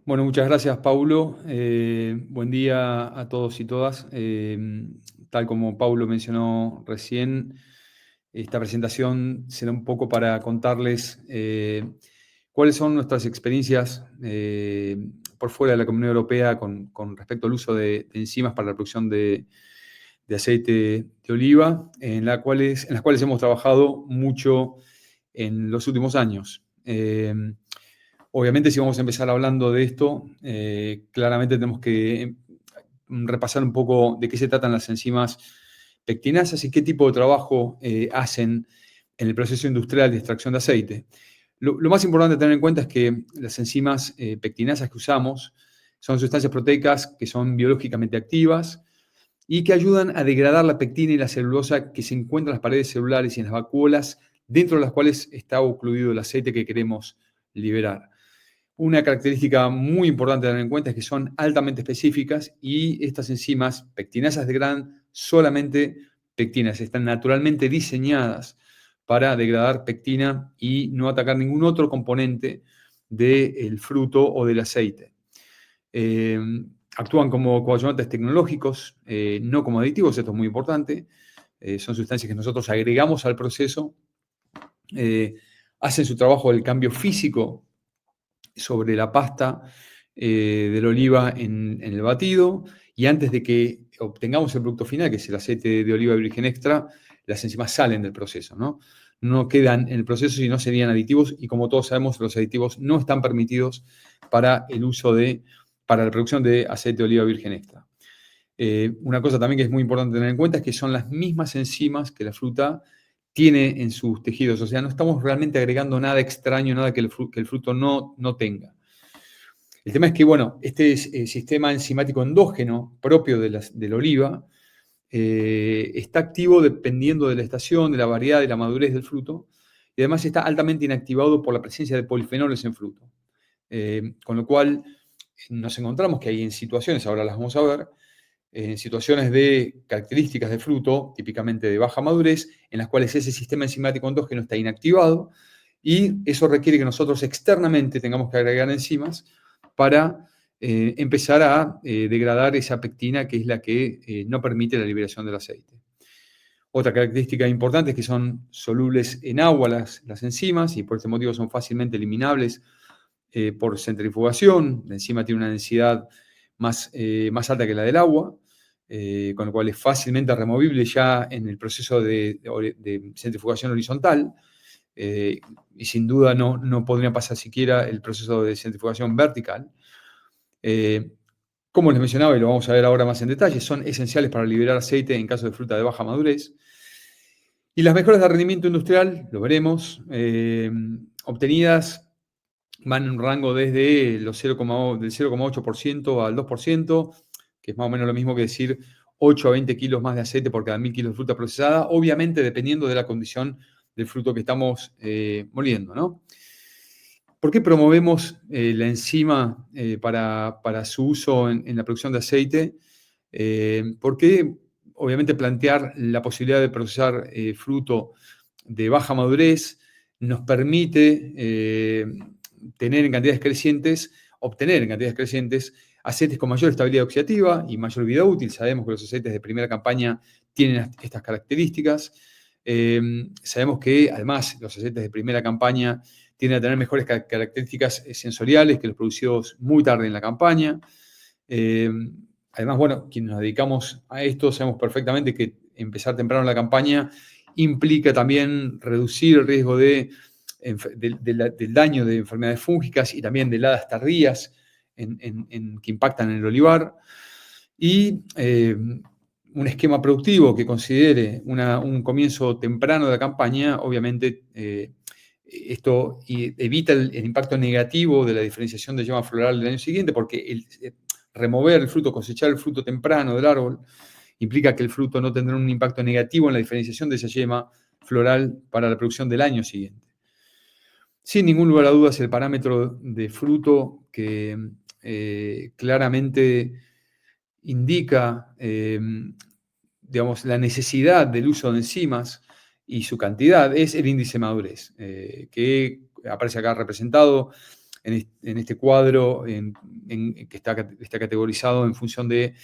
Bueno, muchas gracias, Paulo. Buen día a todos y todas. Tal como Paulo mencionó recién, esta presentación será un poco para contarles cuáles son nuestras experiencias por fuera de la Comunidad Europea con respecto al uso de enzimas para la producción de aceite de oliva, en las cuales hemos trabajado mucho en los últimos años. Obviamente, si vamos a empezar hablando de esto, claramente tenemos que repasar un poco de qué se tratan las enzimas pectinasas y qué tipo de trabajo hacen en el proceso industrial de extracción de aceite. Lo más importante a tener en cuenta es que las enzimas pectinasas que usamos son sustancias proteicas que son biológicamente activas y que ayudan a degradar la pectina y la celulosa que se encuentran en las paredes celulares y en las vacuolas, dentro de las cuales está ocluido el aceite que queremos liberar. Una característica muy importante a tener en cuenta es que son altamente específicas y estas enzimas pectinasas degradan solamente pectinas, están naturalmente diseñadas para degradar pectina y no atacar ningún otro componente del fruto o del aceite. Eh, Actúan como coadyuvantes tecnológicos, no como aditivos, esto es muy importante. Son sustancias que nosotros agregamos al proceso, hacen su trabajo del cambio físico sobre la pasta del oliva en el batido, y antes de que obtengamos el producto final, que es el aceite de oliva virgen extra, las enzimas salen del proceso, ¿no? No quedan en el proceso, sino serían aditivos, y como todos sabemos, los aditivos no están permitidos para el uso para la producción de aceite de oliva virgen extra. Una cosa también que es muy importante tener en cuenta es que son las mismas enzimas que la fruta tiene en sus tejidos. O sea, no estamos realmente agregando nada extraño, nada que el fruto no tenga. El tema es que, bueno, este sistema enzimático endógeno propio de la oliva está activo dependiendo de la estación, de la variedad, de la madurez del fruto, y además está altamente inactivado por la presencia de polifenoles en fruto. Con lo cual nos encontramos que hay en situaciones, ahora las vamos a ver, en situaciones de características de fruto, típicamente de baja madurez, en las cuales ese sistema enzimático endógeno está inactivado, y eso requiere que nosotros externamente tengamos que agregar enzimas para empezar a degradar esa pectina, que es la que no permite la liberación del aceite. Otra característica importante es que son solubles en agua las enzimas, y por este motivo son fácilmente eliminables por centrifugación. La enzima tiene una densidad más alta que la del agua, con lo cual es fácilmente removible ya en el proceso de centrifugación horizontal, y sin duda no podría pasar siquiera el proceso de centrifugación vertical. Como les mencionaba, y lo vamos a ver ahora más en detalle, son esenciales para liberar aceite en caso de fruta de baja madurez. Y las mejoras de rendimiento industrial, lo veremos, obtenidas van en un rango desde del 0,8% al 2%, que es más o menos lo mismo que decir 8 a 20 kilos más de aceite por cada 1000 kilos de fruta procesada, obviamente dependiendo de la condición del fruto que estamos moliendo, ¿no? ¿Por qué promovemos la enzima para su uso en la producción de aceite? Porque obviamente plantear la posibilidad de procesar fruto de baja madurez nos permite obtener en cantidades crecientes aceites con mayor estabilidad oxidativa y mayor vida útil. Sabemos que los aceites de primera campaña tienen estas características. Sabemos que además los aceites de primera campaña tienden a tener mejores características sensoriales que los producidos muy tarde en la campaña. Además, bueno, quienes nos dedicamos a esto sabemos perfectamente que empezar temprano en la campaña implica también reducir el riesgo del daño de enfermedades fúngicas y también de heladas tardías que impactan en el olivar. Y un esquema productivo que considere un comienzo temprano de la campaña, obviamente esto evita el impacto negativo de la diferenciación de yema floral del año siguiente, porque remover el fruto, cosechar el fruto temprano del árbol, implica que el fruto no tendrá un impacto negativo en la diferenciación de esa yema floral para la producción del año siguiente. Sin ningún lugar a dudas, el parámetro de fruto que claramente indica digamos, la necesidad del uso de enzimas y su cantidad es el índice de madurez, que aparece acá representado en este cuadro que está categorizado en función de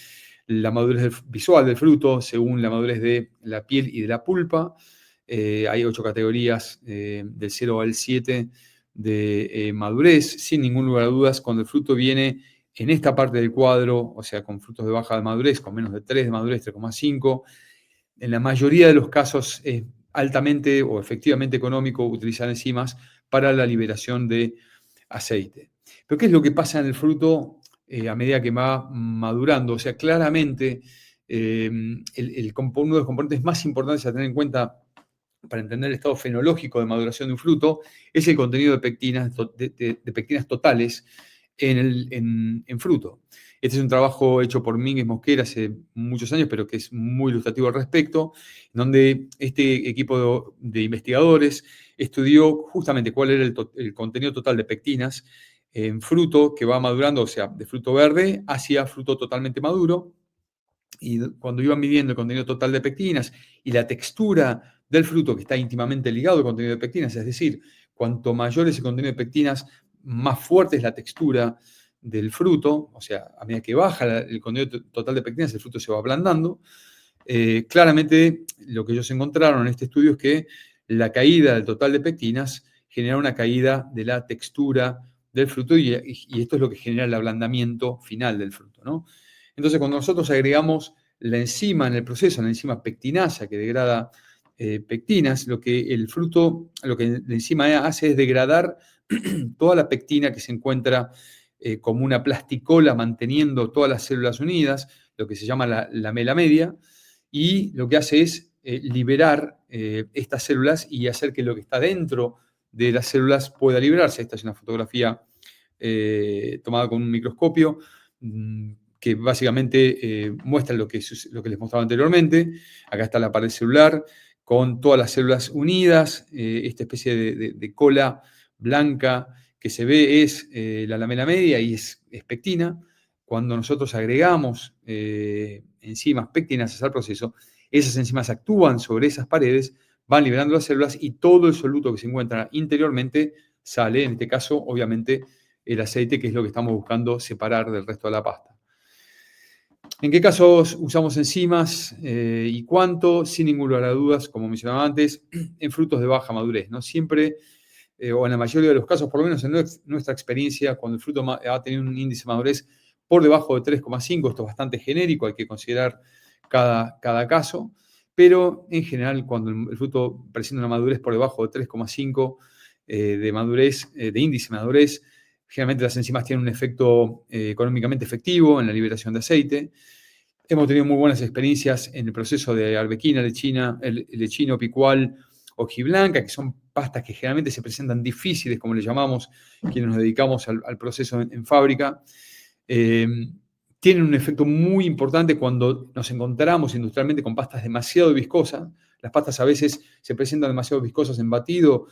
la madurez visual del fruto, según la madurez de la piel y de la pulpa. Hay 8 categorías, del 0 al 7 de madurez. Sin ningún lugar a dudas, cuando el fruto viene en esta parte del cuadro, o sea, con frutos de baja madurez, con menos de 3 de madurez, 3,5, en la mayoría de los casos es altamente o efectivamente económico utilizar enzimas para la liberación de aceite. Pero ¿qué es lo que pasa en el fruto a medida que va madurando? O sea, claramente uno de los componentes más importantes a tener en cuenta para entender el estado fenológico de maduración de un fruto es el contenido de pectinas, de pectinas totales en fruto. Este es un trabajo hecho por Mínguez Mosquera hace muchos años, pero que es muy ilustrativo al respecto, donde este equipo de investigadores estudió justamente cuál era el contenido total de pectinas en fruto que va madurando, o sea, de fruto verde hacia fruto totalmente maduro. Y cuando iban midiendo el contenido total de pectinas y la textura del fruto, que está íntimamente ligado al contenido de pectinas, es decir, cuanto mayor es el contenido de pectinas, más fuerte es la textura del fruto, o sea, a medida que baja el contenido total de pectinas, el fruto se va ablandando. Claramente, lo que ellos encontraron en este estudio es que la caída del total de pectinas genera una caída de la textura del fruto y esto es lo que genera el ablandamiento final del fruto, ¿no? Entonces, cuando nosotros agregamos la enzima en el proceso, la enzima pectinasa que degrada pectinas, lo que la enzima hace es degradar toda la pectina que se encuentra como una plasticola manteniendo todas las células unidas, lo que se llama la lamela media, y lo que hace es liberar estas células y hacer que lo que está dentro de las células pueda liberarse. Esta es una fotografía tomada con un microscopio que básicamente muestra lo que les mostraba anteriormente. Acá está la pared celular con todas las células unidas, esta especie de cola blanca que se ve es la lamela media y es pectina. Cuando nosotros agregamos enzimas pectinasas al proceso, esas enzimas actúan sobre esas paredes, van liberando las células y todo el soluto que se encuentra interiormente sale, en este caso, obviamente, el aceite, que es lo que estamos buscando separar del resto de la pasta. ¿En qué casos usamos enzimas y cuánto? Sin ningún lugar a dudas, como mencionaba antes, en frutos de baja madurez, ¿no? Siempre, o en la mayoría de los casos, por lo menos en nuestra experiencia, cuando el fruto ha tenido un índice de madurez por debajo de 3,5, esto es bastante genérico, hay que considerar cada caso, pero en general, cuando el fruto presenta una madurez por debajo de 3,5 de madurez, de índice de madurez, generalmente las enzimas tienen un efecto económicamente efectivo en la liberación de aceite. Hemos tenido muy buenas experiencias en el proceso de arbequina, lechino, picual, hojiblanca, que son pastas que generalmente se presentan difíciles, como le llamamos quienes nos dedicamos al proceso en fábrica. Tienen un efecto muy importante cuando nos encontramos industrialmente con pastas demasiado viscosas. Las pastas a veces se presentan demasiado viscosas en batido,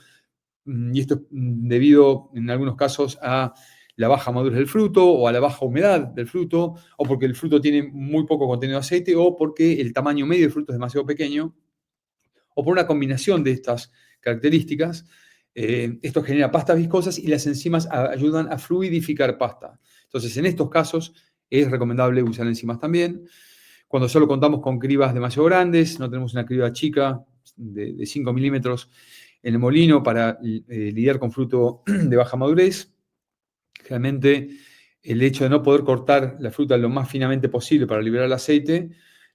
y esto es debido en algunos casos a la baja madurez del fruto o a la baja humedad del fruto, o porque el fruto tiene muy poco contenido de aceite, o porque el tamaño medio del fruto es demasiado pequeño, o por una combinación de estas características. Esto genera pastas viscosas y las enzimas ayudan a fluidificar pasta. Entonces, en estos casos es recomendable usar enzimas también. Cuando solo contamos con cribas demasiado grandes, no tenemos una criba chica de 5 milímetros en el molino para lidiar con fruto de baja madurez. Realmente el hecho de no poder cortar la fruta lo más finamente posible para liberar el aceite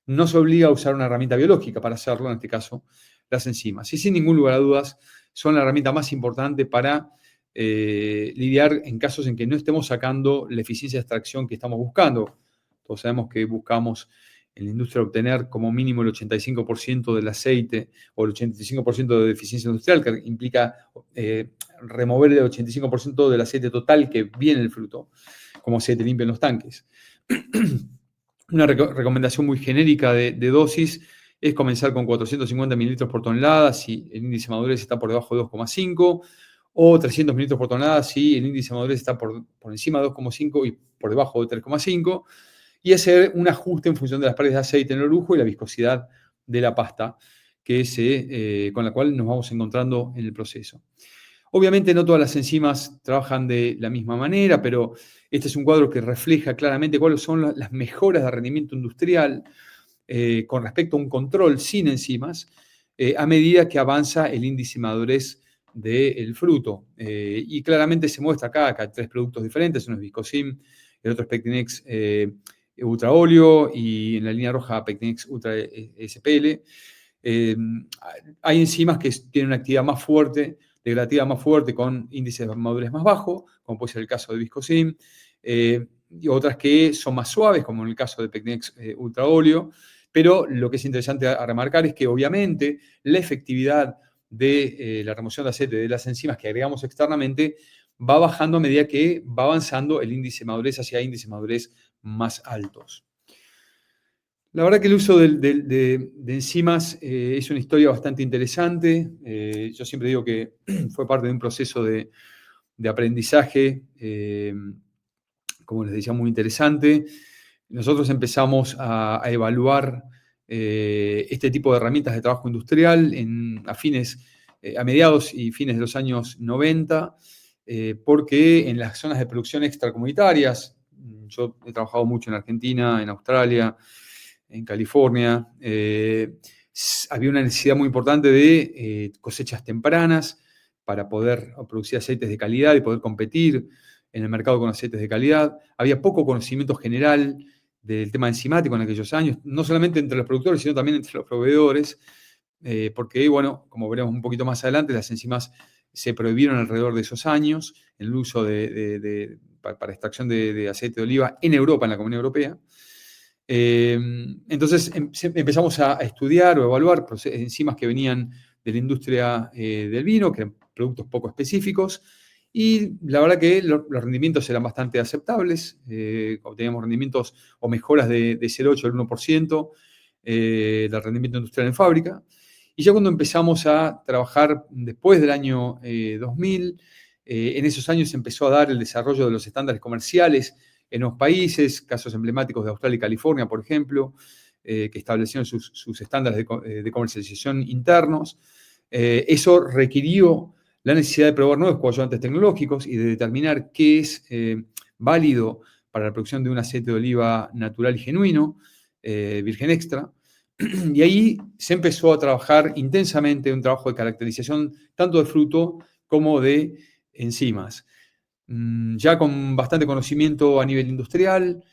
nos obliga a usar una herramienta biológica para hacerlo, en este caso las enzimas. Y sin ningún lugar a dudas son la herramienta más importante para lidiar en casos en que no estemos sacando la eficiencia de extracción que estamos buscando. Todos sabemos que buscamos en la industria obtener como mínimo el 85% del aceite o el 85% de eficiencia industrial, que implica remover el 85% del aceite total que viene del fruto, como aceite limpio en los tanques. Una recomendación muy genérica de dosis es comenzar con 450 mililitros por tonelada si el índice de madurez está por debajo de 2,5, o 300 mililitros por tonelada si el índice de madurez está por encima de 2,5 y por debajo de 3,5, y hacer un ajuste en función de las paredes de aceite en el orujo y la viscosidad de la pasta con la cual nos vamos encontrando en el proceso. Obviamente no todas las enzimas trabajan de la misma manera, pero este es un cuadro que refleja claramente cuáles son las mejoras de rendimiento industrial con respecto a un control sin enzimas a medida que avanza el índice de madurez del fruto. Y claramente se muestra acá que hay 3 productos diferentes, uno es Viscosim, el otro es Pectinex Ultra Óleo y en la línea roja Pectinex Ultra SPL. Hay enzimas que tienen una actividad más fuerte, degradativa más fuerte, con índices de madurez más bajo, como puede ser el caso de Viscosim, y otras que son más suaves, como en el caso de Pectinex Ultra Óleo. Pero lo que es interesante a remarcar es que obviamente la efectividad de la remoción de aceite de las enzimas que agregamos externamente va bajando a medida que va avanzando el índice de madurez hacia índices de madurez más altos. La verdad que el uso de enzimas es una historia bastante interesante. Yo siempre digo que fue parte de un proceso de aprendizaje, como les decía, muy interesante. Nosotros empezamos a evaluar este tipo de herramientas de trabajo industrial a mediados y fines de los años 90, porque en las zonas de producción extracomunitarias, yo he trabajado mucho en Argentina, en Australia, en California, había una necesidad muy importante de cosechas tempranas para poder producir aceites de calidad y poder competir en el mercado con aceites de calidad. Había poco conocimiento general del tema enzimático en aquellos años, no solamente entre los productores, sino también entre los proveedores, porque, bueno, como veremos un poquito más adelante, las enzimas se prohibieron alrededor de esos años, el uso para extracción de aceite de oliva en Europa, en la Comunidad Europea. Entonces empezamos a estudiar o evaluar enzimas que venían de la industria del vino, que eran productos poco específicos, y la verdad que los rendimientos eran bastante aceptables, obteníamos rendimientos o mejoras de 0,8 al 1% del rendimiento industrial en fábrica. Y ya cuando empezamos a trabajar después del año 2000, en esos años se empezó a dar el desarrollo de los estándares comerciales en los países, casos emblemáticos de Australia y California, por ejemplo, que establecieron sus estándares de comercialización internos. Eso requirió la necesidad de probar nuevos coadyuvantes tecnológicos y de determinar qué es válido para la producción de un aceite de oliva natural y genuino, virgen extra. Y ahí se empezó a trabajar intensamente un trabajo de caracterización tanto de fruto como de enzimas. Ya con bastante conocimiento a nivel industrial,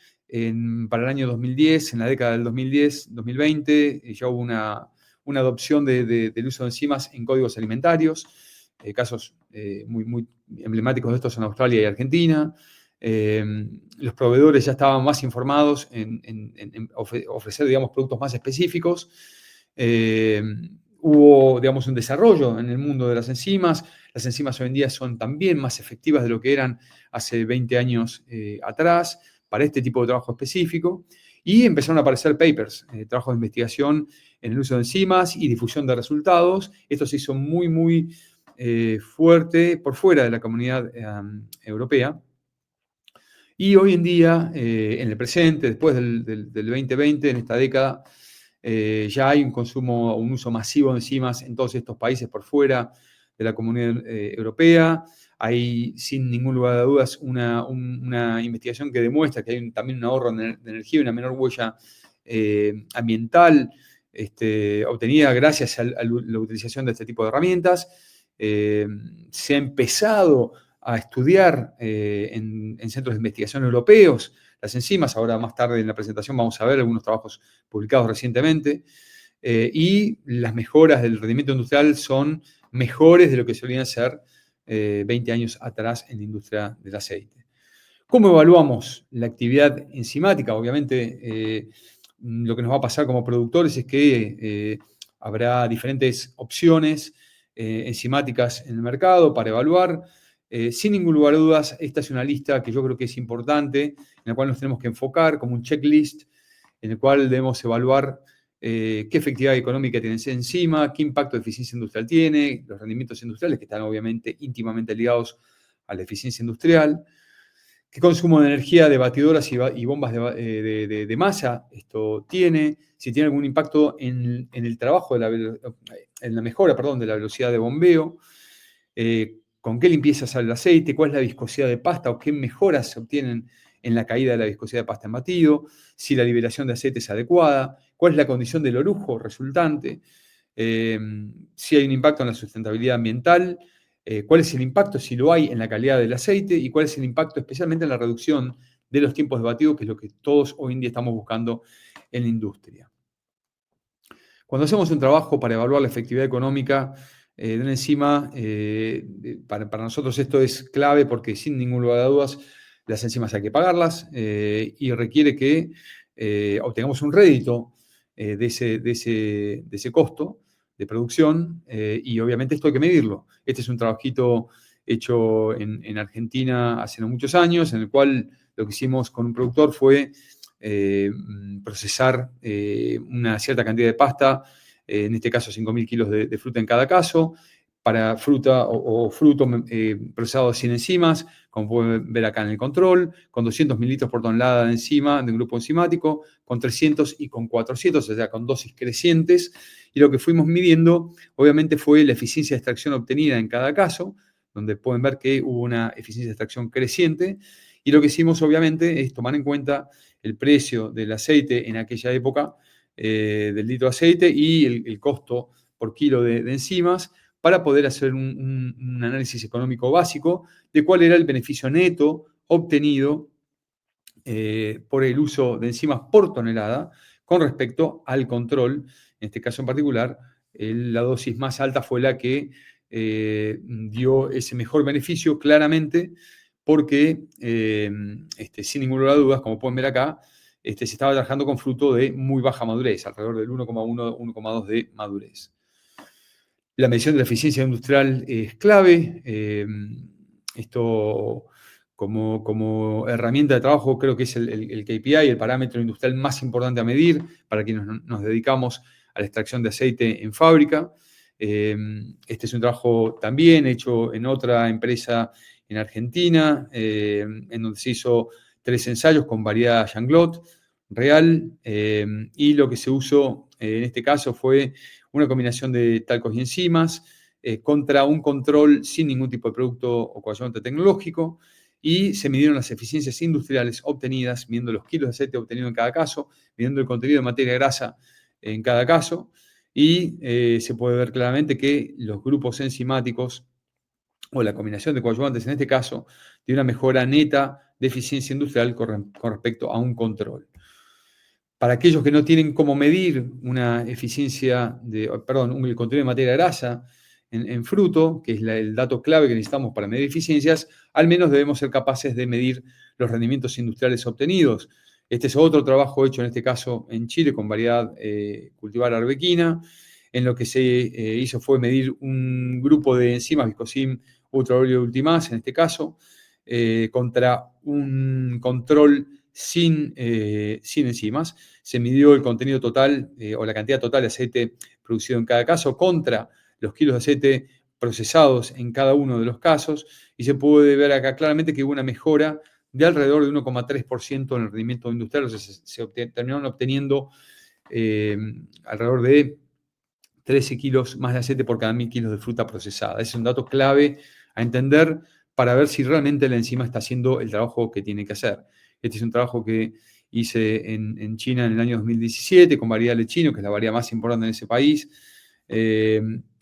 para el año 2010, en la década del 2010-2020, ya hubo una adopción del uso de enzimas en códigos alimentarios. Casos muy emblemáticos de estos son Australia y Argentina. Los proveedores ya estaban más informados en ofrecer, digamos, productos más específicos. Hubo, digamos, un desarrollo en el mundo de las enzimas. Las enzimas hoy en día son también más efectivas de lo que eran hace 20 años atrás para este tipo de trabajo específico. Y empezaron a aparecer papers, trabajos de investigación en el uso de enzimas y difusión de resultados. Esto se hizo muy fuerte por fuera de la comunidad europea. Y hoy en día, en el presente, después del 2020, en esta década, ya hay un consumo, un uso masivo de enzimas en todos estos países por fuera de la Comunidad Europea. Hay, sin ningún lugar de dudas, una investigación que demuestra que hay también un ahorro de energía y una menor huella ambiental obtenida gracias a la utilización de este tipo de herramientas. Se ha empezado a estudiar en centros de investigación europeos las enzimas. Ahora, más tarde en la presentación, vamos a ver algunos trabajos publicados recientemente. Y las mejoras del rendimiento industrial son mejores de lo que solían ser 20 años atrás en la industria del aceite. ¿Cómo evaluamos la actividad enzimática? Obviamente, lo que nos va a pasar como productores es que habrá diferentes opciones enzimáticas en el mercado para evaluar. Sin ningún lugar a dudas, esta es una lista que yo creo que es importante, en la cual nos tenemos que enfocar como un checklist, en el cual debemos evaluar qué efectividad económica tiene esa enzima, qué impacto de eficiencia industrial tiene, los rendimientos industriales que están obviamente íntimamente ligados a la eficiencia industrial, qué consumo de energía de batidoras y bombas de masa esto tiene, si tiene algún impacto en el trabajo, en la mejora, perdón, de la velocidad de bombeo, con qué limpieza sale el aceite, cuál es la viscosidad de pasta o qué mejoras se obtienen en la caída de la viscosidad de pasta en batido, si la liberación de aceite es adecuada, cuál es la condición del orujo resultante, si hay un impacto en la sustentabilidad ambiental, cuál es el impacto, si lo hay, en la calidad del aceite y cuál es el impacto especialmente en la reducción de los tiempos de batido, que es lo que todos hoy en día estamos buscando en la industria. Cuando hacemos un trabajo para evaluar la efectividad económica de una enzima, para nosotros esto es clave porque sin ningún lugar de dudas las enzimas hay que pagarlas y requiere que obtengamos un rédito de ese costo de producción y obviamente esto hay que medirlo. Este es un trabajito hecho en Argentina hace no muchos años, en el cual lo que hicimos con un productor fue procesar una cierta cantidad de pasta, en este caso 5.000 kilos de fruta en cada caso, para fruta o fruto procesado sin enzimas, como pueden ver acá en el control, con 200 mililitros por tonelada de enzima de un grupo enzimático, con 300 y con 400, o sea, con dosis crecientes. Y lo que fuimos midiendo, obviamente, fue la eficiencia de extracción obtenida en cada caso, donde pueden ver que hubo una eficiencia de extracción creciente. Y lo que hicimos, obviamente, es tomar en cuenta el precio del aceite en aquella época, del litro de aceite y el costo por kilo de enzimas, para poder hacer un análisis económico básico de cuál era el beneficio neto obtenido por el uso de enzimas por tonelada con respecto al control. En este caso en particular, la dosis más alta fue la que dio ese mejor beneficio claramente porque, sin ninguna duda, como pueden ver acá, se estaba trabajando con fruto de muy baja madurez, alrededor del 1,1, 1,2 de madurez. La medición de la eficiencia industrial es clave. Esto como herramienta de trabajo creo que es el KPI, el parámetro industrial más importante a medir para quienes nos dedicamos a la extracción de aceite en fábrica. Este es un trabajo también hecho en otra empresa en Argentina, en donde se hizo 3 ensayos con variedad Janglot real, y lo que se usó en este caso fue una combinación de talcos y enzimas contra un control sin ningún tipo de producto o coadyuvante tecnológico, y se midieron las eficiencias industriales obtenidas, midiendo los kilos de aceite obtenidos en cada caso, midiendo el contenido de materia grasa en cada caso, y se puede ver claramente que los grupos enzimáticos o la combinación de coadyuvantes en este caso, tiene una mejora neta de eficiencia industrial con respecto a un control. Para aquellos que no tienen cómo medir una eficiencia el contenido de materia grasa en fruto, que es el dato clave que necesitamos para medir eficiencias, al menos debemos ser capaces de medir los rendimientos industriales obtenidos. Este es otro trabajo hecho en este caso en Chile con variedad cultivar arbequina. En lo que se hizo fue medir un grupo de enzimas, Viscosim ultraóleo ultimase, en este caso, contra un control sin enzimas. Se midió el contenido total o la cantidad total de aceite producido en cada caso contra los kilos de aceite procesados en cada uno de los casos, y se puede ver acá claramente que hubo una mejora de alrededor de 1,3% en el rendimiento industrial, o sea, se terminaron obteniendo alrededor de 13 kilos más de aceite por cada 1.000 kilos de fruta procesada. Es un dato clave a entender para ver si realmente la enzima está haciendo el trabajo que tiene que hacer. Este es un trabajo que hice en China en el año 2017 con variedad lechino, que es la variedad más importante en ese país,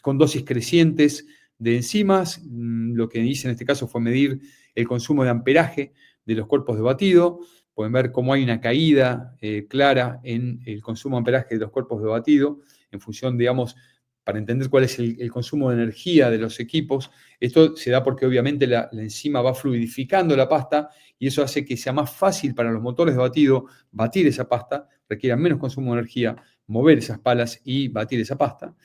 con dosis crecientes de enzimas. Lo que hice en este caso fue medir el consumo de amperaje de los cuerpos de batido. Pueden ver cómo hay una caída clara en el consumo de amperaje de los cuerpos de batido en función, digamos, para entender cuál es el consumo de energía de los equipos. Esto se da porque obviamente la enzima va fluidificando la pasta y eso hace que sea más fácil para los motores de batido batir esa pasta, requiera menos consumo de energía, mover esas palas y batir esa pasta.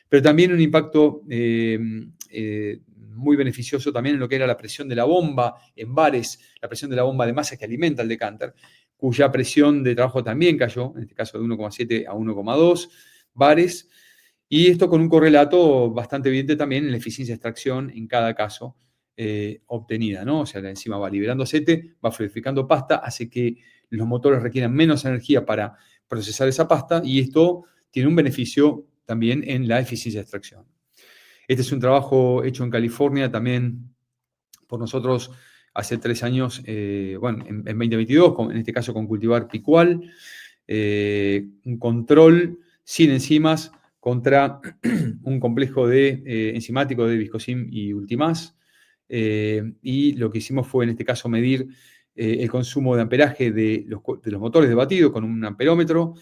Pero también un impacto muy beneficioso también en lo que era la presión de la bomba en bares, la presión de la bomba de masa que alimenta el decanter, cuya presión de trabajo también cayó, en este caso de 1,7 a 1,2 bares, y esto con un correlato bastante evidente también en la eficiencia de extracción en cada caso obtenida, ¿no? O sea, la enzima va liberando aceite, va fluidificando pasta, hace que los motores requieran menos energía para procesar esa pasta y esto tiene un beneficio también en la eficiencia de extracción. Este es un trabajo hecho en California también por nosotros hace 3 años, bueno, en 2022, en este caso con cultivar picual, un control sin enzimas contra un complejo enzimático de Viscosim y Ultimas. Y lo que hicimos fue, en este caso, medir el consumo de amperaje de los motores de batido con un amperómetro,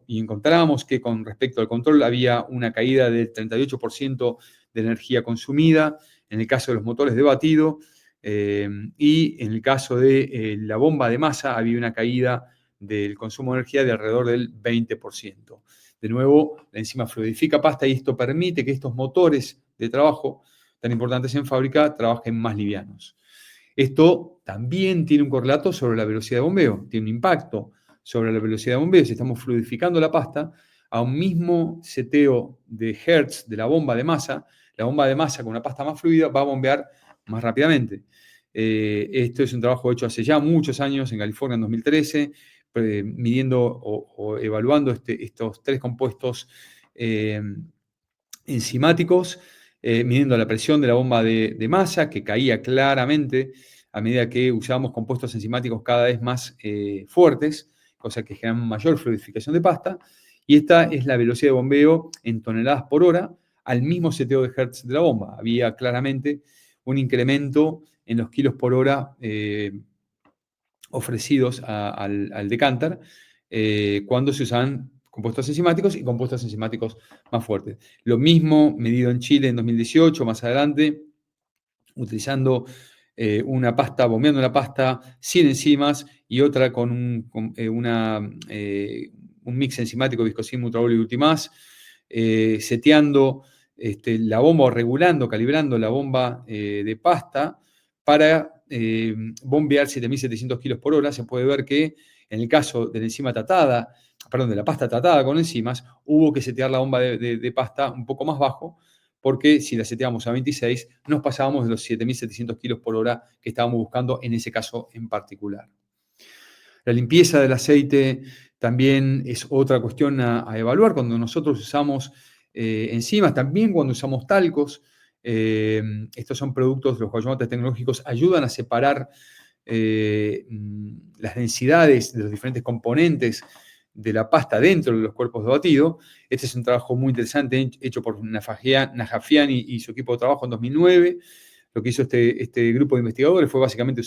y encontramos que con respecto al control había una caída del 38% de energía consumida en el caso de los motores de batido, y en el caso de la bomba de masa había una caída del consumo de energía de alrededor del 20%. De nuevo, la enzima fluidifica pasta y esto permite que estos motores de trabajo tan importantes en fábrica trabajen más livianos. Esto también tiene un correlato sobre la velocidad de bombeo, tiene un impacto sobre la velocidad de bombeo. Si estamos fluidificando la pasta a un mismo seteo de hertz de la bomba de masa, la bomba de masa con una pasta más fluida va a bombear más rápidamente. Esto es un trabajo hecho hace ya muchos años en California, en 2013, midiendo o evaluando estos 3 compuestos enzimáticos, midiendo la presión de la bomba de masa, que caía claramente a medida que usábamos compuestos enzimáticos cada vez más fuertes, cosa que generan mayor fluidificación de pasta. Y esta es la velocidad de bombeo en toneladas por hora al mismo seteo de hertz de la bomba. Había claramente un incremento en los kilos por hora ofrecidos al decanter cuando se usaban compuestos enzimáticos y compuestos enzimáticos más fuertes. Lo mismo medido en Chile en 2018, más adelante, utilizando bombeando una pasta sin enzimas y otra con un mix enzimático Viscosim, Ultraol y Ultimas, seteando la bomba o regulando, calibrando la bomba de pasta para bombear 7.700 kilos por hora. Se puede ver que en el caso de la enzima tratada, perdón, de la pasta tratada con enzimas, hubo que setear la bomba de pasta un poco más bajo, porque si la seteamos a 26, nos pasábamos de los 7.700 kilos por hora que estábamos buscando en ese caso en particular. La limpieza del aceite también es otra cuestión a evaluar cuando nosotros usamos enzimas, también cuando usamos talcos. Estos son productos, los coadyuvantes tecnológicos ayudan a separar las densidades de los diferentes componentes de la pasta dentro de los cuerpos de batido. Este es un trabajo muy interesante hecho por Najafian y su equipo de trabajo en 2009. Lo que hizo este grupo de investigadores fue básicamente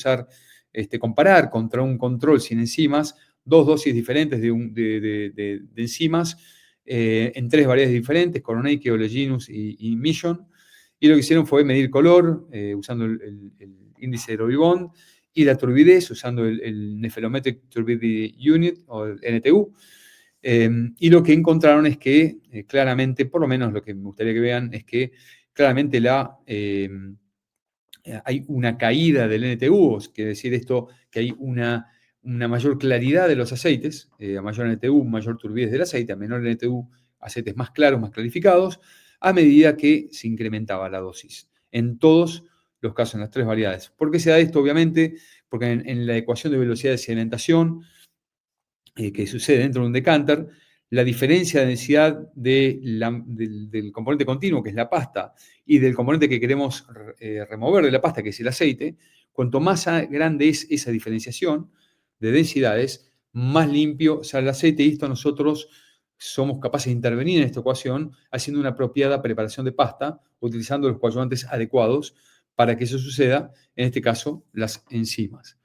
comparar contra un control sin enzimas, 2 dosis diferentes de enzimas en 3 variedades diferentes, Coronaique, Oleaginous y Mission. Y lo que hicieron fue medir color usando el índice de Robibond y la turbidez usando el Nephelometric Turbidity Unit o el NTU. Y lo que encontraron es que claramente, por lo menos lo que me gustaría que vean, es que claramente hay una caída del NTU, quiere decir esto que hay una mayor claridad de los aceites, a mayor NTU, mayor turbidez del aceite, a menor NTU, aceites más claros, más clarificados, a medida que se incrementaba la dosis. En todos los casos, en las 3 variedades. ¿Por qué se da esto? Obviamente, porque en la ecuación de velocidad de sedimentación que sucede dentro de un decanter, la diferencia de densidad del componente continuo, que es la pasta, y del componente que queremos remover de la pasta, que es el aceite, cuanto más grande es esa diferenciación de densidades, más limpio sale el aceite, y esto nosotros somos capaces de intervenir en esta ecuación haciendo una apropiada preparación de pasta, utilizando los coadyuvantes adecuados para que eso suceda, en este caso, las enzimas.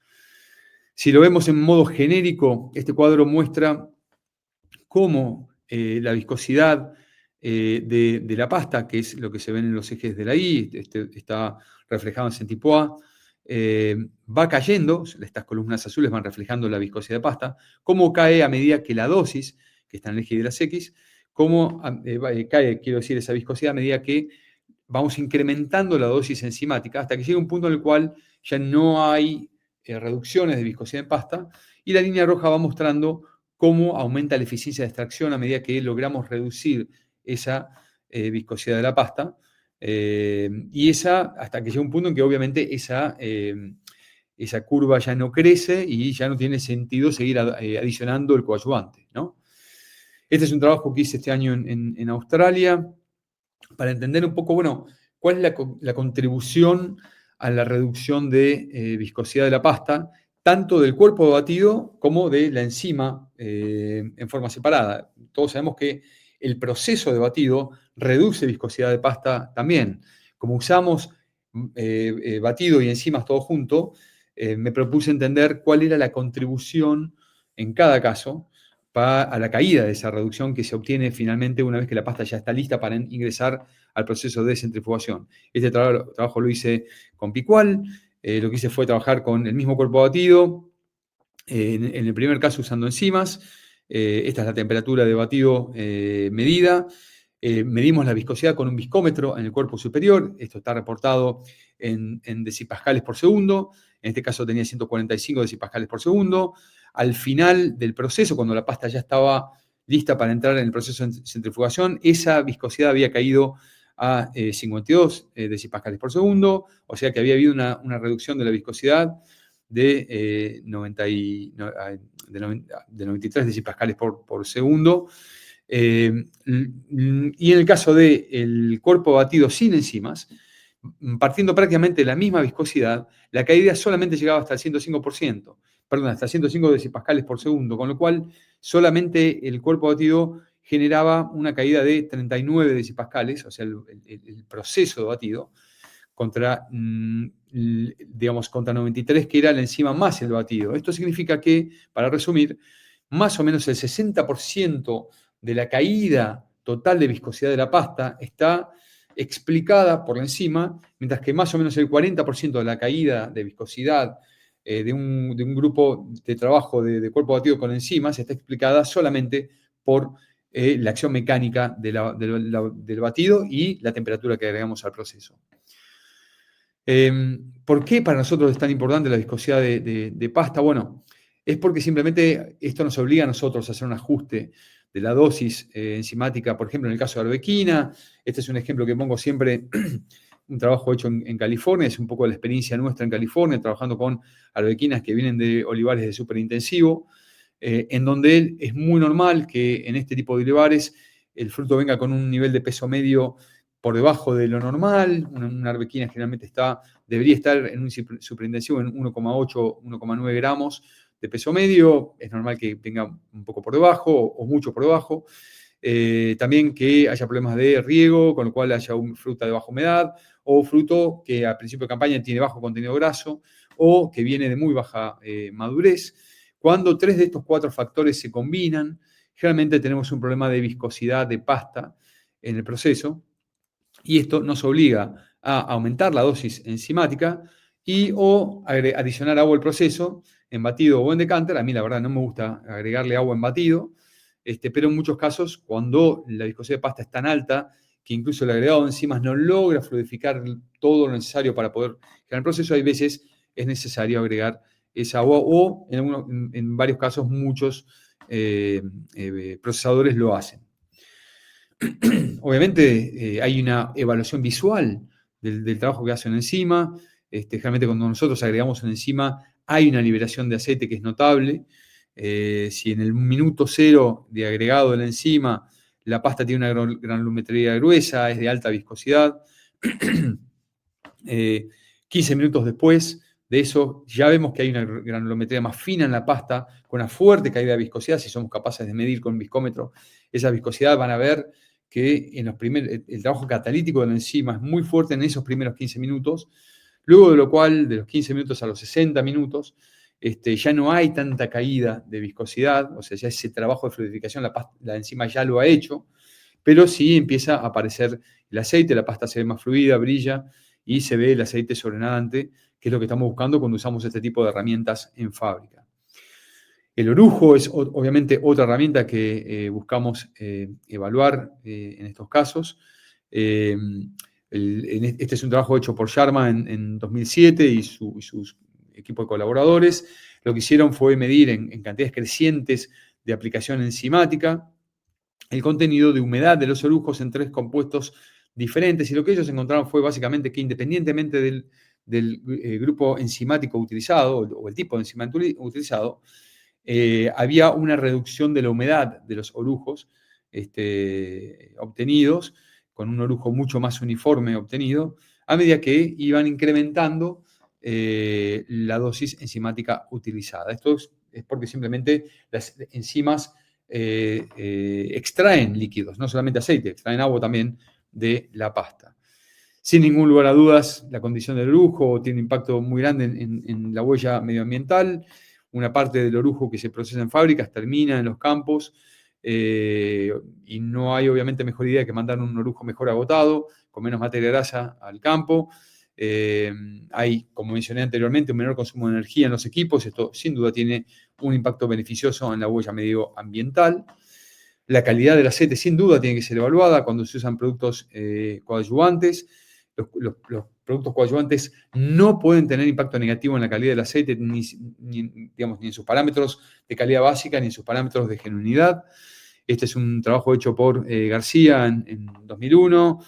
Si lo vemos en modo genérico, este cuadro muestra cómo la viscosidad de la pasta, que es lo que se ven en los ejes de la I, está reflejado en tipo A, va cayendo, estas columnas azules van reflejando la viscosidad de pasta, cómo cae a medida que la dosis, que está en el eje de las X, cómo cae, quiero decir, esa viscosidad a medida que vamos incrementando la dosis enzimática hasta que llega un punto en el cual ya no hay reducciones de viscosidad en pasta, y la línea roja va mostrando cómo aumenta la eficiencia de extracción a medida que logramos reducir esa viscosidad de la pasta, y hasta que llega un punto en que obviamente esa curva ya no crece y ya no tiene sentido seguir adicionando el coadyuvante, ¿no? Este es un trabajo que hice este año en Australia, para entender un poco, bueno, cuál es la contribución a la reducción de viscosidad de la pasta, tanto del cuerpo de batido como de la enzima en forma separada. Todos sabemos que el proceso de batido reduce viscosidad de pasta también. Como usamos batido y enzimas todo junto, me propuse entender cuál era la contribución en cada caso a la caída de esa reducción que se obtiene finalmente una vez que la pasta ya está lista para ingresar al proceso de centrifugación. Este trabajo lo hice con Picual, lo que hice fue trabajar con el mismo cuerpo batido, en el primer caso usando enzimas. Esta es la temperatura de batido medida. Medimos la viscosidad con un viscómetro en el cuerpo superior. Esto está reportado en decipascales por segundo. En este caso tenía 145 decipascales por segundo. Al final del proceso, cuando la pasta ya estaba lista para entrar en el proceso de centrifugación, esa viscosidad había caído a 52 decipascales por segundo, o sea que había habido una reducción de la viscosidad de 93 decipascales por segundo. Y en el caso del cuerpo batido sin enzimas, partiendo prácticamente de la misma viscosidad, la caída solamente llegaba hasta el 105%, perdón, hasta 105 decipascales por segundo, con lo cual solamente el cuerpo batido generaba una caída de 39 decipascales, o sea, el proceso de batido, contra, digamos, contra 93, que era la enzima más el batido. Esto significa que, para resumir, más o menos el 60% de la caída total de viscosidad de la pasta está explicada por la enzima, mientras que más o menos el 40% de la caída de viscosidad de un grupo de trabajo de cuerpo batido con enzimas está explicada solamente por la acción mecánica del batido y la temperatura que agregamos al proceso. ¿Por qué para nosotros es tan importante la viscosidad de pasta? Bueno, es porque simplemente esto nos obliga a nosotros a hacer un ajuste de la dosis enzimática, por ejemplo, en el caso de arbequina. Este es un ejemplo que pongo siempre, un trabajo hecho en California, es un poco la experiencia nuestra en California, trabajando con arbequinas que vienen de olivares de superintensivo, en donde es muy normal que en este tipo de olivares el fruto venga con un nivel de peso medio por debajo de lo normal. Una arbequina generalmente debería estar en un superintensivo en 1,8, 1,9 gramos de peso medio. Es normal que venga un poco por debajo o mucho por debajo. También que haya problemas de riego, con lo cual haya fruta de baja humedad, o fruto que a principio de campaña tiene bajo contenido graso, o que viene de muy baja madurez. Cuando 3 de estos 4 factores se combinan, generalmente tenemos un problema de viscosidad de pasta en el proceso, y esto nos obliga a aumentar la dosis enzimática y o adicionar agua al proceso, en batido o en decanter. A mí la verdad no me gusta agregarle agua en batido, pero en muchos casos, cuando la viscosidad de pasta es tan alta que incluso el agregado de enzimas no logra fluidificar todo lo necesario para poder generar el proceso, hay veces es necesario agregar esa agua, o en varios casos muchos procesadores lo hacen. Obviamente hay una evaluación visual del trabajo que hace una enzima. Generalmente cuando nosotros agregamos una enzima hay una liberación de aceite que es notable. Si en el minuto cero de agregado de la enzima la pasta tiene una granulometría gruesa, es de alta viscosidad, 15 minutos después de eso ya vemos que hay una granulometría más fina en la pasta, con una fuerte caída de viscosidad. Si somos capaces de medir con un viscómetro esa viscosidad, van a ver que el trabajo catalítico de la enzima es muy fuerte en esos primeros 15 minutos, luego de lo cual, de los 15 minutos a los 60 minutos, ya no hay tanta caída de viscosidad, o sea, ya ese trabajo de fluidificación la enzima ya lo ha hecho, pero sí empieza a aparecer el aceite, la pasta se ve más fluida, brilla, y se ve el aceite sobrenadante, que es lo que estamos buscando cuando usamos este tipo de herramientas en fábrica. El orujo es obviamente otra herramienta que buscamos evaluar en estos casos. Este es un trabajo hecho por Sharma en 2007 y sus equipos de colaboradores. Lo que hicieron fue medir en cantidades crecientes de aplicación enzimática el contenido de humedad de los orujos en 3 compuestos diferentes, y lo que ellos encontraron fue básicamente que independientemente del grupo enzimático utilizado o el tipo de enzima utilizado, había una reducción de la humedad de los orujos obtenidos con un orujo mucho más uniforme obtenido, a medida que iban incrementando la dosis enzimática utilizada. Esto es porque simplemente las enzimas extraen líquidos, no solamente aceite, extraen agua también de la pasta. Sin ningún lugar a dudas, la condición del orujo tiene un impacto muy grande en la huella medioambiental. Una parte del orujo que se procesa en fábricas termina en los campos y no hay obviamente mejor idea que mandar un orujo mejor agotado, con menos materia grasa al campo. Hay, como mencioné anteriormente, un menor consumo de energía en los equipos. Esto sin duda tiene un impacto beneficioso en la huella medioambiental. La calidad del aceite sin duda tiene que ser evaluada cuando se usan productos coadyuvantes. Los productos coadyuvantes no pueden tener impacto negativo en la calidad del aceite, digamos, ni en sus parámetros de calidad básica, ni en sus parámetros de genuinidad. Este es un trabajo hecho por García en 2001,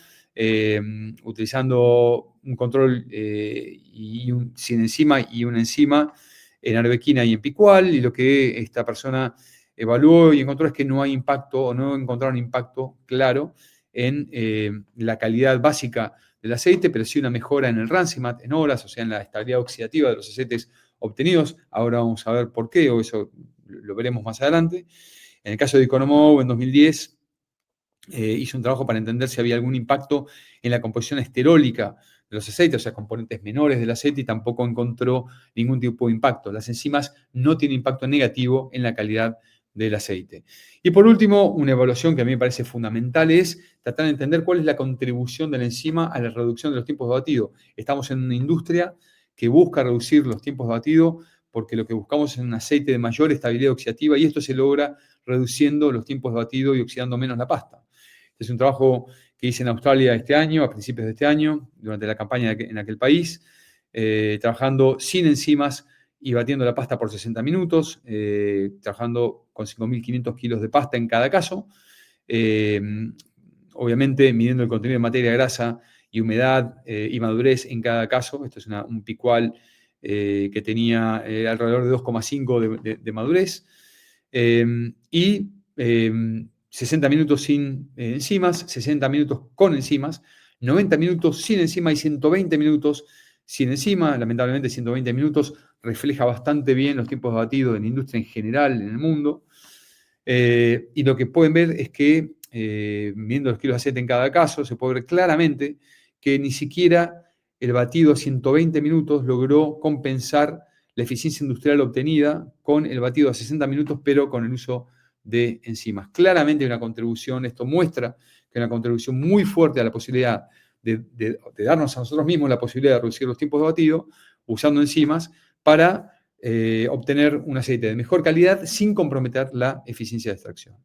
utilizando un control sin enzima y una enzima en arbequina y en picual, y lo que esta persona evaluó y encontró es que no hay impacto o no encontraron impacto claro en la calidad básica del aceite, pero sí una mejora en el Rancimat, en horas, o sea, en la estabilidad oxidativa de los aceites obtenidos. Ahora vamos a ver por qué, o eso lo veremos más adelante. En el caso de Economou, en 2010, hizo un trabajo para entender si había algún impacto en la composición esterólica de los aceites, o sea, componentes menores del aceite, y tampoco encontró ningún tipo de impacto. Las enzimas no tienen impacto negativo en la calidad del aceite. Y por último, una evaluación que a mí me parece fundamental es tratar de entender cuál es la contribución de la enzima a la reducción de los tiempos de batido. Estamos en una industria que busca reducir los tiempos de batido porque lo que buscamos es un aceite de mayor estabilidad oxidativa y esto se logra reduciendo los tiempos de batido y oxidando menos la pasta. Este es un trabajo que hice en Australia este año, a principios de este año, durante la campaña en aquel país, trabajando sin enzimas y batiendo la pasta por 60 minutos, trabajando con 5.500 kilos de pasta en cada caso, obviamente midiendo el contenido de materia grasa y humedad y madurez en cada caso. Esto es un picual que tenía alrededor de 2,5 de madurez. Y 60 minutos sin enzimas, 60 minutos con enzimas, 90 minutos sin enzima y 120 minutos sin enzima. Lamentablemente 120 minutos refleja bastante bien los tiempos de batido en la industria en general, en el mundo. Y lo que pueden ver es que, viendo los kilos de aceite en cada caso, se puede ver claramente que ni siquiera el batido a 120 minutos logró compensar la eficiencia industrial obtenida con el batido a 60 minutos, pero con el uso de enzimas. Claramente hay una contribución, esto muestra que hay una contribución muy fuerte a la posibilidad de darnos a nosotros mismos la posibilidad de reducir los tiempos de batido usando enzimas para obtener un aceite de mejor calidad sin comprometer la eficiencia de extracción.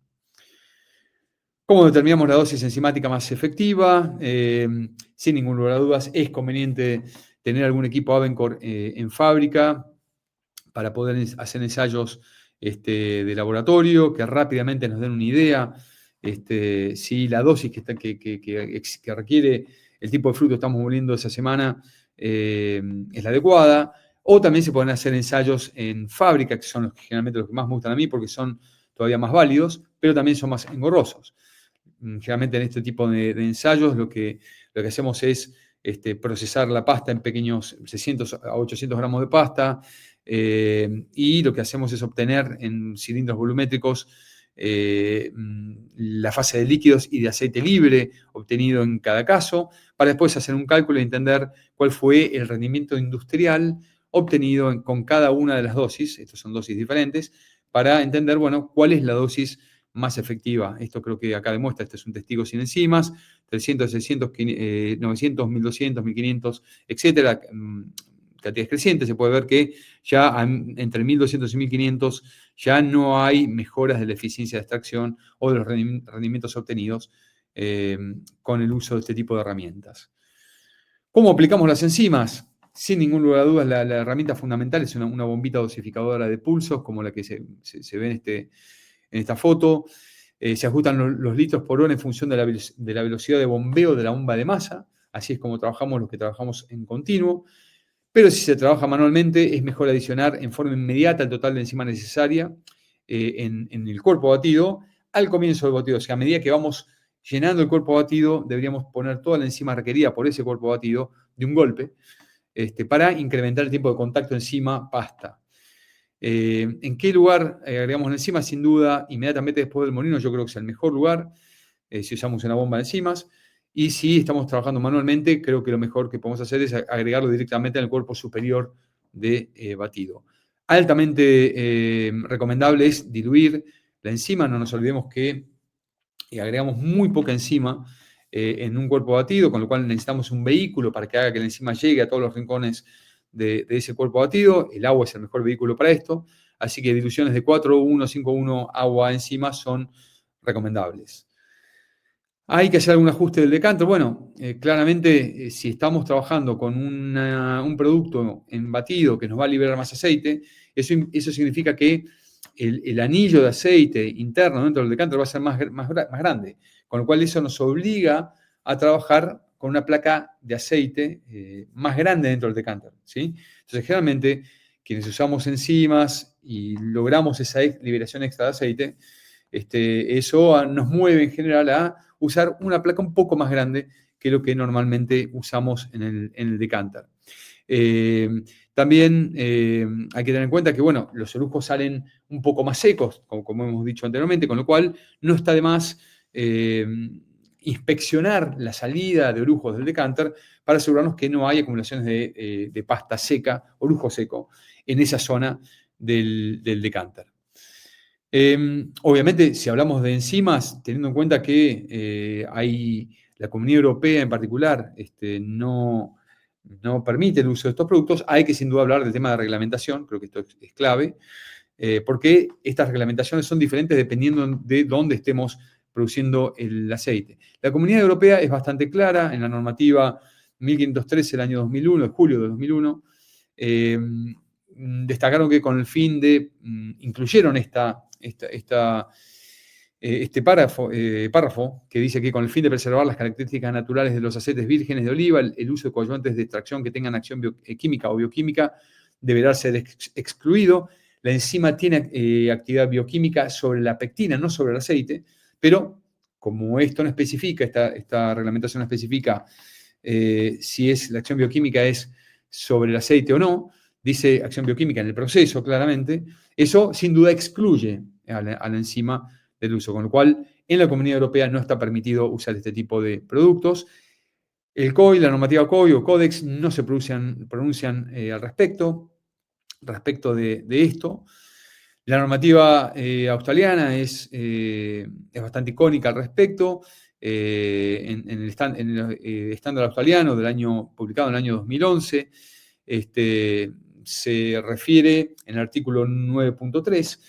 ¿Cómo determinamos la dosis enzimática más efectiva? Sin ningún lugar a dudas, es conveniente tener algún equipo Avancore en fábrica para poder hacer ensayos de laboratorio que rápidamente nos den una idea si la dosis que requiere el tipo de fruto que estamos moliendo esa semana es la adecuada. O también se pueden hacer ensayos en fábrica, que son generalmente los que más me gustan a mí porque son todavía más válidos, pero también son más engorrosos. Generalmente en este tipo de ensayos lo que hacemos es procesar la pasta en pequeños 600 a 800 gramos de pasta y lo que hacemos es obtener en cilindros volumétricos la fase de líquidos y de aceite libre obtenido en cada caso, para después hacer un cálculo y entender cuál fue el rendimiento industrial obtenido con cada una de las dosis, estas son dosis diferentes, para entender, bueno, cuál es la dosis más efectiva. Esto creo que acá demuestra, este es un testigo sin enzimas, 300, 600, 900, 1200, 1500, etcétera, cantidades crecientes. Se puede ver que ya entre 1200 y 1500 ya no hay mejoras de la eficiencia de extracción o de los rendimientos obtenidos con el uso de este tipo de herramientas. ¿Cómo aplicamos las enzimas? Sin ningún lugar a dudas, la herramienta fundamental es una bombita dosificadora de pulsos, como la que se ve en esta foto. Se ajustan los litros por hora en función de la velocidad de bombeo de la bomba de masa. Así es como trabajamos los que trabajamos en continuo. Pero si se trabaja manualmente, es mejor adicionar en forma inmediata el total de enzima necesaria en el cuerpo batido al comienzo del batido. O sea, a medida que vamos llenando el cuerpo batido, deberíamos poner toda la enzima requerida por ese cuerpo batido de un golpe, para incrementar el tiempo de contacto enzima-pasta. ¿En qué lugar agregamos la enzima? Sin duda, inmediatamente después del molino, yo creo que es el mejor lugar, si usamos una bomba de enzimas. Y si estamos trabajando manualmente, creo que lo mejor que podemos hacer es agregarlo directamente en el cuerpo superior de batido. Altamente recomendable es diluir la enzima. No nos olvidemos que agregamos muy poca enzima en un cuerpo batido, con lo cual necesitamos un vehículo para que haga que la enzima llegue a todos los rincones de ese cuerpo batido. El agua es el mejor vehículo para esto, así que diluciones de 4:1, 5:1 agua-enzima son recomendables. ¿Hay que hacer algún ajuste del decanter? Bueno, claramente, si estamos trabajando con un producto en batido que nos va a liberar más aceite, eso significa que el anillo de aceite interno dentro del decanter va a ser más grande, con lo cual eso nos obliga a trabajar con una placa de aceite más grande dentro del decanter, ¿sí? Entonces, generalmente, quienes usamos enzimas y logramos esa liberación extra de aceite, eso nos mueve en general a usar una placa un poco más grande que lo que normalmente usamos en el decanter. También hay que tener en cuenta que, bueno, los orujos salen un poco más secos, como hemos dicho anteriormente, con lo cual no está de más inspeccionar la salida de orujos del decanter para asegurarnos que no hay acumulaciones de pasta seca, orujo seco, en esa zona del decanter. Obviamente, si hablamos de enzimas, teniendo en cuenta que la Comunidad Europea en particular no permite el uso de estos productos, hay que sin duda hablar del tema de reglamentación, creo que esto es clave, porque estas reglamentaciones son diferentes dependiendo de dónde estemos produciendo el aceite. La Comunidad Europea es bastante clara en la normativa 1513 del año 2001, de julio de 2001, destacaron que con el fin de, incluyeron este párrafo que dice que con el fin de preservar las características naturales de los aceites vírgenes de oliva, el uso de coadyuvantes de extracción que tengan acción química o bioquímica deberá ser excluido. La enzima tiene actividad bioquímica sobre la pectina, no sobre el aceite, pero como esto no especifica, esta reglamentación no especifica si la acción bioquímica es sobre el aceite o no, dice acción bioquímica en el proceso claramente, eso sin duda excluye a la enzima del uso, con lo cual en la Comunidad Europea no está permitido usar este tipo de productos. El COI, la normativa COI o Codex no se pronuncian al respecto de esto. La normativa australiana es bastante icónica al respecto. En el estándar australiano publicado en el año 2011, se refiere en el artículo 9.3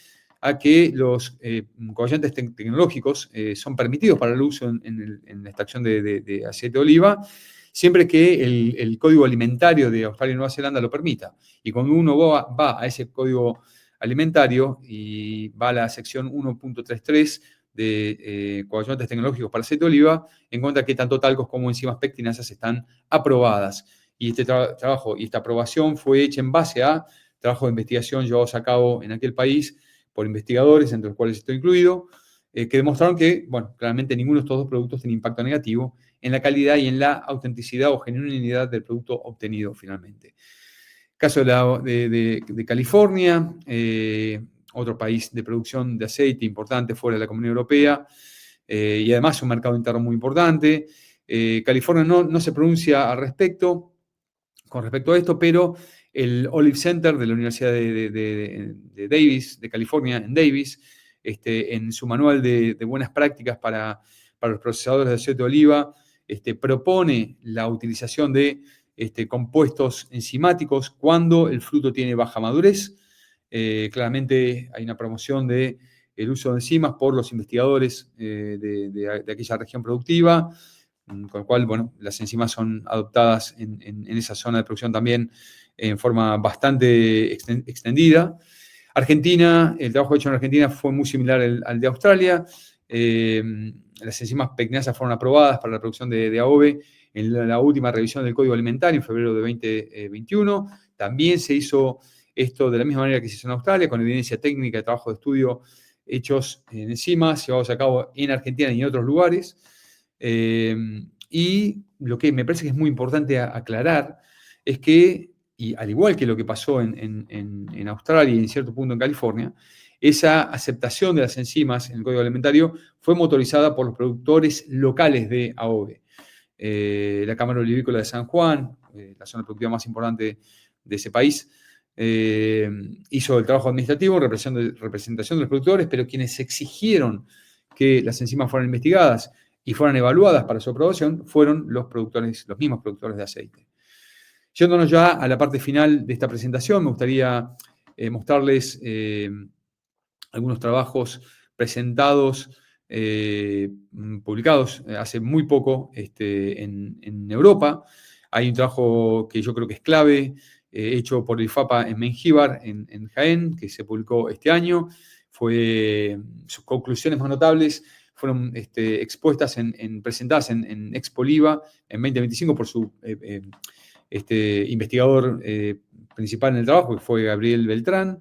a que los coadyuvantes tecnológicos son permitidos para el uso en la extracción de aceite de oliva, siempre que el código alimentario de Australia y Nueva Zelanda lo permita. Y cuando uno va a ese código alimentario y va a la sección 1.33 de coadyuvantes tecnológicos para aceite de oliva, encuentra que tanto talcos como enzimas pectinasas están aprobadas. Y este trabajo y esta aprobación fue hecha en base a trabajo de investigación llevados a cabo en aquel país por investigadores, entre los cuales estoy incluido, que demostraron que, bueno, claramente ninguno de estos dos productos tiene impacto negativo en la calidad y en la autenticidad o genuinidad del producto obtenido finalmente. Caso de California, otro país de producción de aceite importante fuera de la Comunidad Europea, y además un mercado interno muy importante. California no se pronuncia con respecto a esto, pero el Olive Center de la Universidad de Davis, de California, en Davis, en su manual de buenas prácticas para los procesadores de aceite de oliva, propone la utilización de compuestos enzimáticos cuando el fruto tiene baja madurez. Claramente hay una promoción del uso de enzimas por los investigadores de aquella región productiva, con lo cual, bueno, las enzimas son adoptadas en esa zona de producción también en forma bastante extendida. Argentina, el trabajo hecho en Argentina fue muy similar al de Australia. Las enzimas pectinasas fueron aprobadas para la producción de AOVE en la última revisión del Código Alimentario en febrero de 2021. También se hizo esto de la misma manera que se hizo en Australia, con evidencia técnica de trabajo de estudio hechos en enzimas, llevados a cabo en Argentina y en otros lugares. Y lo que me parece que es muy importante aclarar es que, y al igual que lo que pasó en Australia y en cierto punto en California, esa aceptación de las enzimas en el código alimentario fue motorizada por los productores locales de AOVE. La Cámara Olivícola de San Juan, la zona productiva más importante de ese país, hizo el trabajo administrativo en representación de los productores, pero quienes exigieron que las enzimas fueran investigadas y fueran evaluadas para su aprobación fueron los mismos productores de aceite. Yéndonos ya a la parte final de esta presentación, me gustaría mostrarles algunos trabajos presentados, publicados hace muy poco en Europa. Hay un trabajo que yo creo que es clave, hecho por el IFAPA en Mengíbar, en Jaén, que se publicó este año. Sus conclusiones más notables fueron expuestas, presentadas en Expo Liva en 2025 por su investigador principal en el trabajo, que fue Gabriel Beltrán.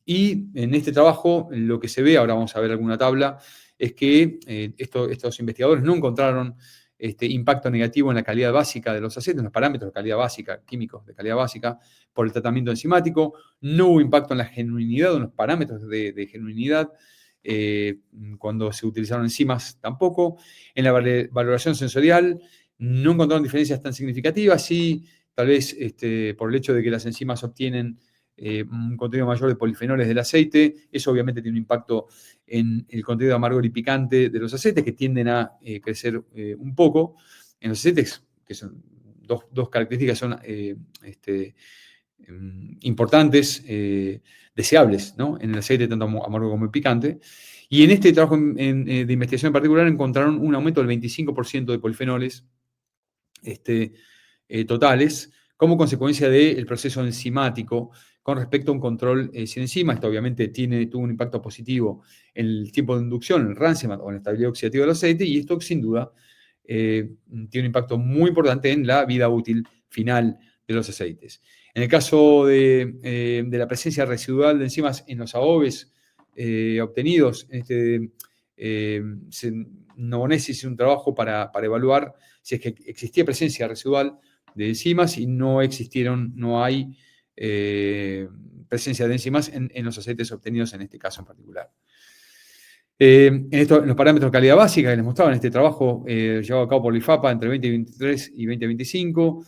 Y en este trabajo lo que se ve, ahora vamos a ver alguna tabla, es que estos investigadores no encontraron impacto negativo en la calidad básica de los aceites, en los parámetros de calidad básica, químicos de calidad básica, por el tratamiento enzimático. No hubo impacto en la genuinidad, en los parámetros de genuinidad, cuando se utilizaron enzimas tampoco. En la valoración sensorial no encontraron diferencias tan significativas, sí, tal vez por el hecho de que las enzimas obtienen un contenido mayor de polifenoles del aceite. Eso obviamente tiene un impacto en el contenido de amargor y picante de los aceites, que tienden a crecer un poco. En los aceites, que son dos características son importantes, deseables, ¿no? En el aceite tanto amargo como picante. Y en este trabajo de investigación en particular encontraron un aumento del 25% de polifenoles totales como consecuencia del proceso enzimático con respecto a un control sin enzima. Esto obviamente tuvo un impacto positivo en el tiempo de inducción, en el rancement o en la estabilidad oxidativa del aceite, y esto sin duda tiene un impacto muy importante en la vida útil final de los aceites. En el caso de la presencia residual de enzimas en los AOVes obtenidos, Novanesi hizo un trabajo para evaluar si es que existía presencia residual de enzimas y no hay presencia de enzimas en los aceites obtenidos en este caso en particular. En los parámetros de calidad básica que les mostraba en este trabajo llevado a cabo por el IFAPA entre 2023 y 2025,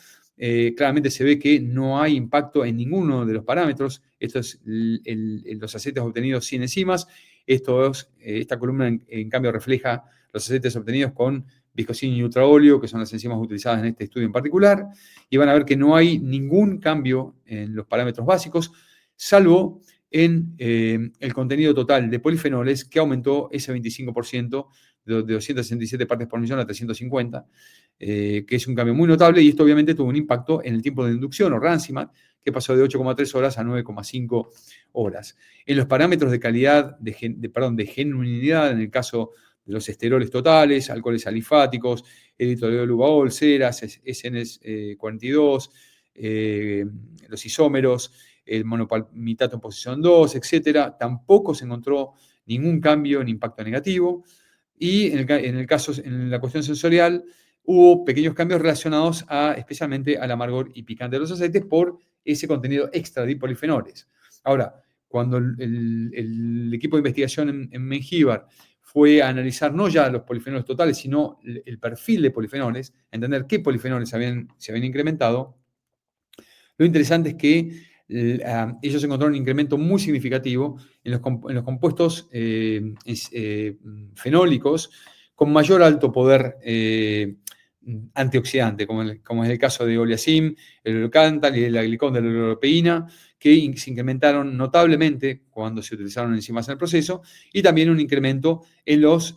claramente se ve que no hay impacto en ninguno de los parámetros. Esto es los aceites obtenidos sin enzimas. Esta columna, en cambio, refleja los aceites obtenidos con viscosina y ultraóleo, que son las enzimas utilizadas en este estudio en particular, y van a ver que no hay ningún cambio en los parámetros básicos, salvo en el contenido total de polifenoles, que aumentó ese 25%, de 267 partes por millón a 350, que es un cambio muy notable, y esto obviamente tuvo un impacto en el tiempo de inducción o ranciment, que pasó de 8,3 horas a 9,5 horas. En los parámetros de calidad, de genuinidad, en el caso de los esteroles totales, alcoholes alifáticos, eritroleoluvaol, ceras, SN42, los isómeros, el monopalmitato en posición 2, etcétera, tampoco se encontró ningún cambio en impacto negativo. Y en la cuestión sensorial, hubo pequeños cambios relacionados especialmente al amargor y picante de los aceites por ese contenido extra de polifenoles. Ahora, cuando el equipo de investigación en Mengíbar fue a analizar no ya los polifenoles totales, sino el perfil de polifenoles, entender qué polifenoles se habían incrementado, lo interesante es que ellos encontraron un incremento muy significativo en los compuestos fenólicos con mayor alto poder antioxidante, como es el caso de oleacim, el oleocantal y el glicón de la europeína, que se incrementaron notablemente cuando se utilizaron enzimas en el proceso, y también un incremento en los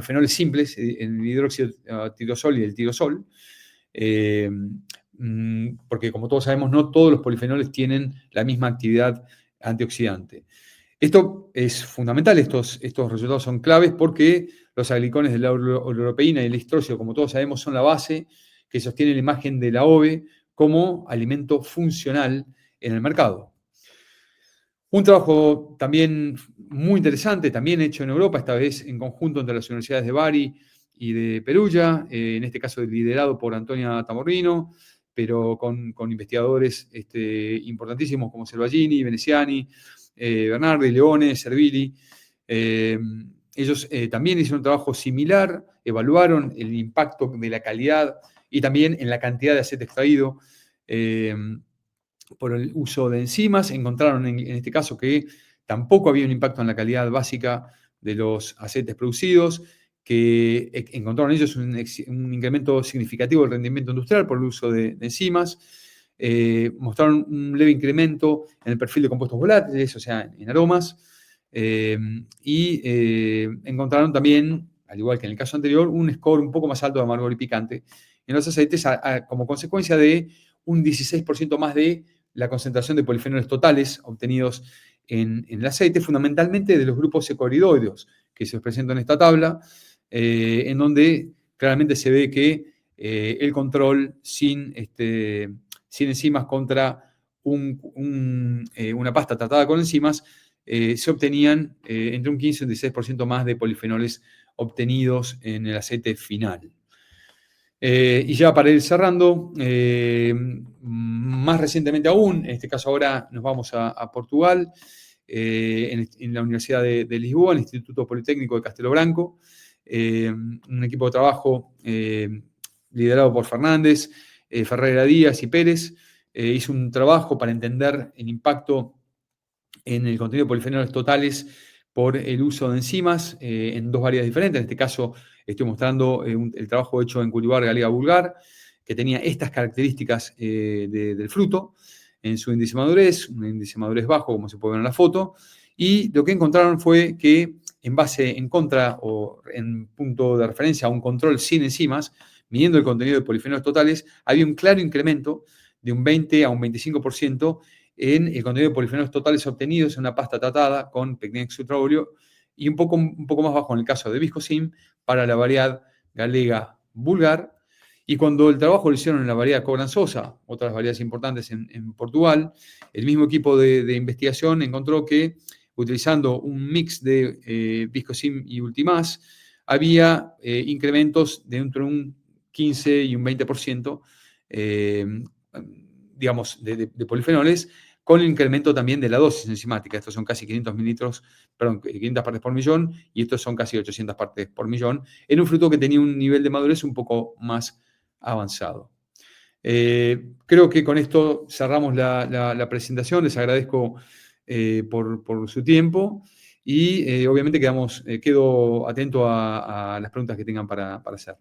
fenoles simples, en el hidróxido tirosol y el tirosol, porque como todos sabemos, no todos los polifenoles tienen la misma actividad antioxidante. Esto es fundamental, estos resultados son claves porque los aglicones de la oleuropeína y el estrógeno, como todos sabemos, son la base que sostiene la imagen de la OVE como alimento funcional en el mercado. Un trabajo también muy interesante, también hecho en Europa, esta vez en conjunto entre las universidades de Bari y de Perugia, en este caso liderado por Antonia Tamborrino, pero con investigadores importantísimos como Selvagini, Veneziani, Bernardi, Leone, Servilli. Eh, Ellos también hicieron un trabajo similar, evaluaron el impacto de la calidad y también en la cantidad de aceite extraído. Por el uso de enzimas, encontraron en este caso que tampoco había un impacto en la calidad básica de los aceites producidos, que encontraron ellos un incremento significativo del rendimiento industrial por el uso de enzimas, mostraron un leve incremento en el perfil de compuestos volátiles, o sea, en aromas, y encontraron también, al igual que en el caso anterior, un score un poco más alto de amargor y picante en los aceites como consecuencia de un 16% más de la concentración de polifenoles totales obtenidos en el aceite, fundamentalmente de los grupos ecoridoideos que se presentan en esta tabla, en donde claramente se ve que el control sin enzimas contra una pasta tratada con enzimas se obtenían entre un 15 y un 16% más de polifenoles obtenidos en el aceite final. Y ya para ir cerrando, más recientemente aún, en este caso ahora nos vamos a Portugal, en la Universidad de Lisboa, el Instituto Politécnico de Castelo Branco, un equipo de trabajo liderado por Fernández, Ferreira Díaz y Pérez, hizo un trabajo para entender el impacto en el contenido de polifenoles totales por el uso de enzimas en dos variedades diferentes. En este caso estoy mostrando el trabajo hecho en cultivar Galega vulgar, que tenía estas características del fruto en su índice de madurez, un índice de madurez bajo, como se puede ver en la foto, y lo que encontraron fue que en base en contra o en punto de referencia a un control sin enzimas, midiendo el contenido de polifenoles totales, había un claro incremento de un 20 a un 25% en el contenido de polifenoles totales obtenidos en una pasta tratada con Pectinex ultraóleo y un poco más bajo en el caso de Viscosim para la variedad galega vulgar. Y cuando el trabajo lo hicieron en la variedad cobranzosa, otras variedades importantes en Portugal, el mismo equipo de investigación encontró que utilizando un mix de Viscosim y Ultimas, había incrementos de entre un 15 y un 20%, digamos, de polifenoles, con el incremento también de la dosis enzimática. Estos son casi 500 mililitros, perdón, 500 partes por millón, y estos son casi 800 partes por millón, en un fruto que tenía un nivel de madurez un poco más avanzado. Creo que con esto cerramos la presentación. Les agradezco por su tiempo y obviamente quedo atento a las preguntas que tengan para hacer.